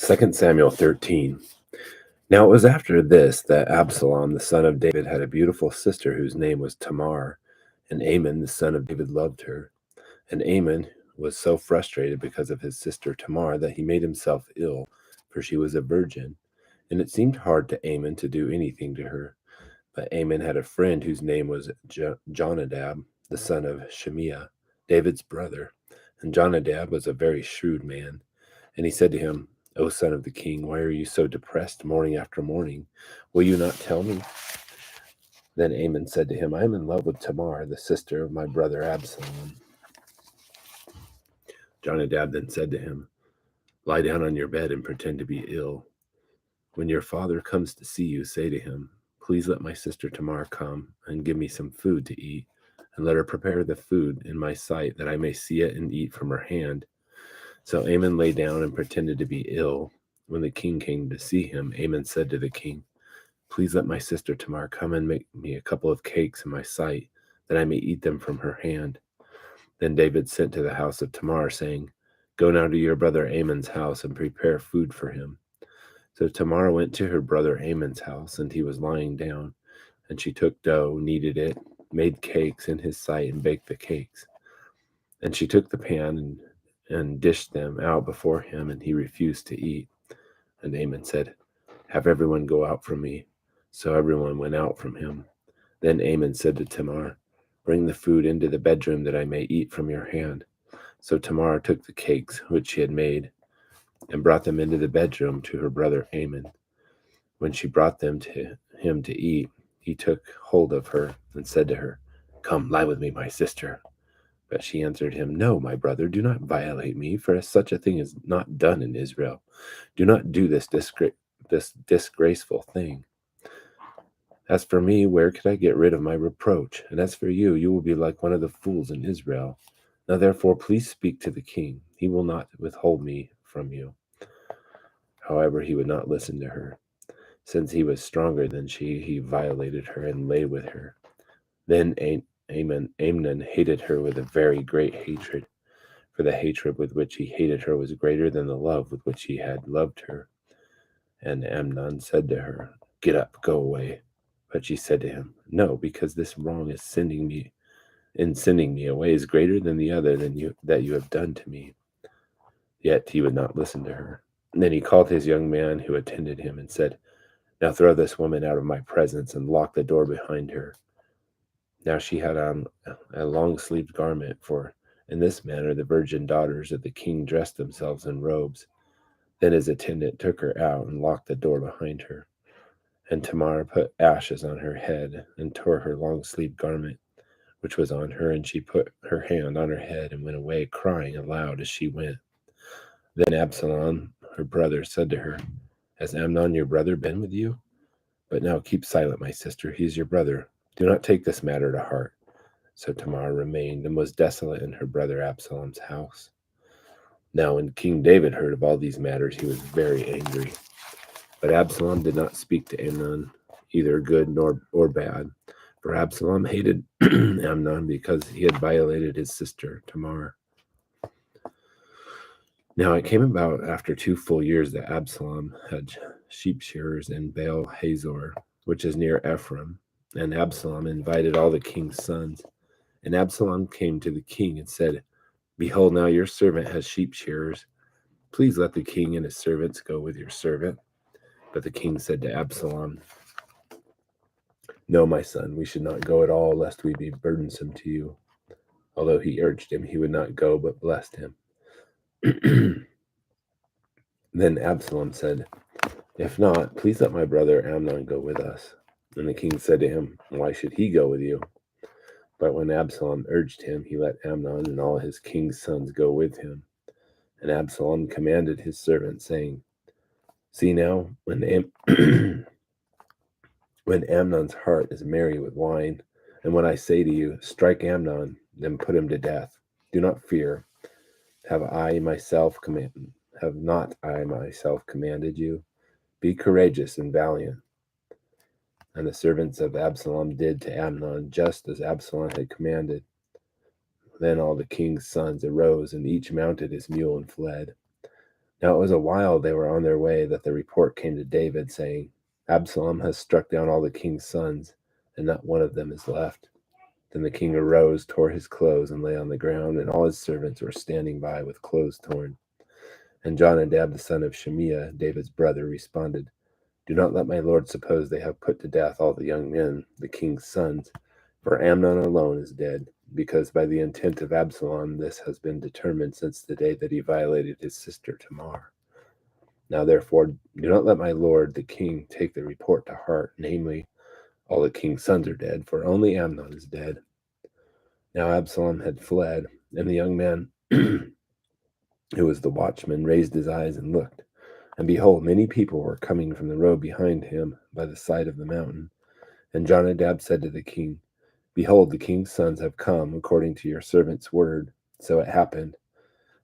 2 Samuel 13. Now it was after this that Absalom, the son of David, had a beautiful sister whose name was Tamar, and Amon, the son of David, loved her. And Amon was so frustrated because of his sister Tamar that he made himself ill, for she was a virgin. And it seemed hard to Amon to do anything to her. But Amon had a friend whose name was Jonadab, the son of Shemiah, David's brother. And Jonadab was a very shrewd man. And he said to him, O son of the king, why are you so depressed morning after morning? Will you not tell me? Then Amon said to him, I am in love with Tamar, the sister of my brother Absalom. Jonadab then said to him, Lie down on your bed and pretend to be ill. When your father comes to see you, say to him, Please let my sister Tamar come and give me some food to eat, and let her prepare the food in my sight, that I may see it and eat from her hand. So Amon lay down and pretended to be ill. When the king came to see him, Amon said to the king, Please let my sister Tamar come and make me a couple of cakes in my sight, that I may eat them from her hand. Then David sent to the house of Tamar, saying, Go now to your brother Amon's house and prepare food for him. So Tamar went to her brother Amon's house, and he was lying down. And she took dough, kneaded it, made cakes in his sight, and baked the cakes. And she took the pan and dished them out before him, and he refused to eat. And Amon said, Have everyone go out from me. So everyone went out from him. Then Amon said to Tamar, Bring the food into the bedroom, that I may eat from your hand. So Tamar took the cakes which she had made, and brought them into the bedroom to her brother Amon. When she brought them to him to eat, he took hold of her and said to her, Come, lie with me, my sister. But she answered him, No, my brother, do not violate me, for such a thing is not done in Israel. Do not do this disgraceful thing. As for me, where could I get rid of my reproach? And as for you, you will be like one of the fools in Israel. Now therefore, please speak to the king. He will not withhold me from you. However, he would not listen to her. Since he was stronger than she, he violated her and lay with her. Then Amnon hated her with a very great hatred, for the hatred with which he hated her was greater than the love with which he had loved her. And Amnon said to her, Get up, go away. But she said to him, No, because this wrong is sending me away is greater than the other that you have done to me. Yet he would not listen to her. And then he called his young man who attended him and said, Now throw this woman out of my presence and lock the door behind her. Now she had on a long-sleeved garment, for in this manner the virgin daughters of the king dressed themselves in robes. Then his attendant took her out and locked the door behind her. And Tamar put ashes on her head and tore her long-sleeved garment, which was on her, and she put her hand on her head and went away, crying aloud as she went. Then Absalom, her brother, said to her, Has Amnon your brother been with you? But now keep silent, my sister. He is your brother. Do not take this matter to heart. So Tamar remained and was desolate in her brother Absalom's house. Now when King David heard of all these matters, he was very angry. But Absalom did not speak to Amnon, either good or bad, for Absalom hated Amnon because he had violated his sister Tamar. Now it came about after 2 full years that Absalom had sheep shearers in Baal Hazor, which is near Ephraim. And Absalom invited all the king's sons. And Absalom came to the king and said, Behold, now your servant has sheep shearers. Please let the king and his servants go with your servant. But the king said to Absalom, No, my son, we should not go at all, lest we be burdensome to you. Although he urged him, he would not go, but blessed him. Then Absalom said, If not, please let my brother Amnon go with us. And the king said to him, Why should he go with you? But when Absalom urged him, he let Amnon and all his king's sons go with him. And Absalom commanded his servant, saying, See now, when Amnon's heart is merry with wine, and when I say to you, Strike Amnon, then put him to death, do not fear. Have not I myself commanded you? Be courageous and valiant. And the servants of Absalom did to Amnon just as Absalom had commanded. Then all the king's sons arose, and each mounted his mule and fled. Now it was a while they were on their way that the report came to David, saying, Absalom has struck down all the king's sons, and not one of them is left. Then the king arose, tore his clothes, and lay on the ground, and all his servants were standing by with clothes torn. And Jonadab, the son of Shemiah, David's brother, responded, Do not let my lord suppose they have put to death all the young men, the king's sons, for Amnon alone is dead, because by the intent of Absalom this has been determined since the day that he violated his sister Tamar. Now therefore do not let my lord the king take the report to heart, namely, all the king's sons are dead, for only Amnon is dead. Now Absalom had fled, and the young man who was the watchman raised his eyes and looked. And behold, many people were coming from the road behind him by the side of the mountain. And Jonadab said to the king, Behold, the king's sons have come according to your servant's word. So it happened.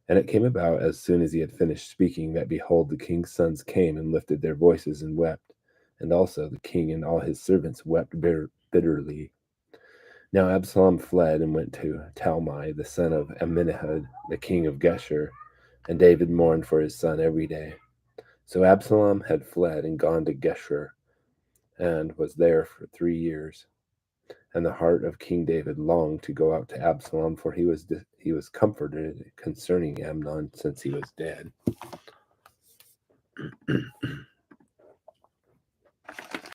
And it came about as soon as he had finished speaking that, behold, the king's sons came and lifted their voices and wept. And also the king and all his servants wept bitterly. Now Absalom fled and went to Talmai, the son of Amminahud, the king of Geshur, and David mourned for his son every day. So Absalom had fled and gone to Geshur, and was there for 3 years. And the heart of King David longed to go out to Absalom, for he was comforted concerning Amnon, since he was dead.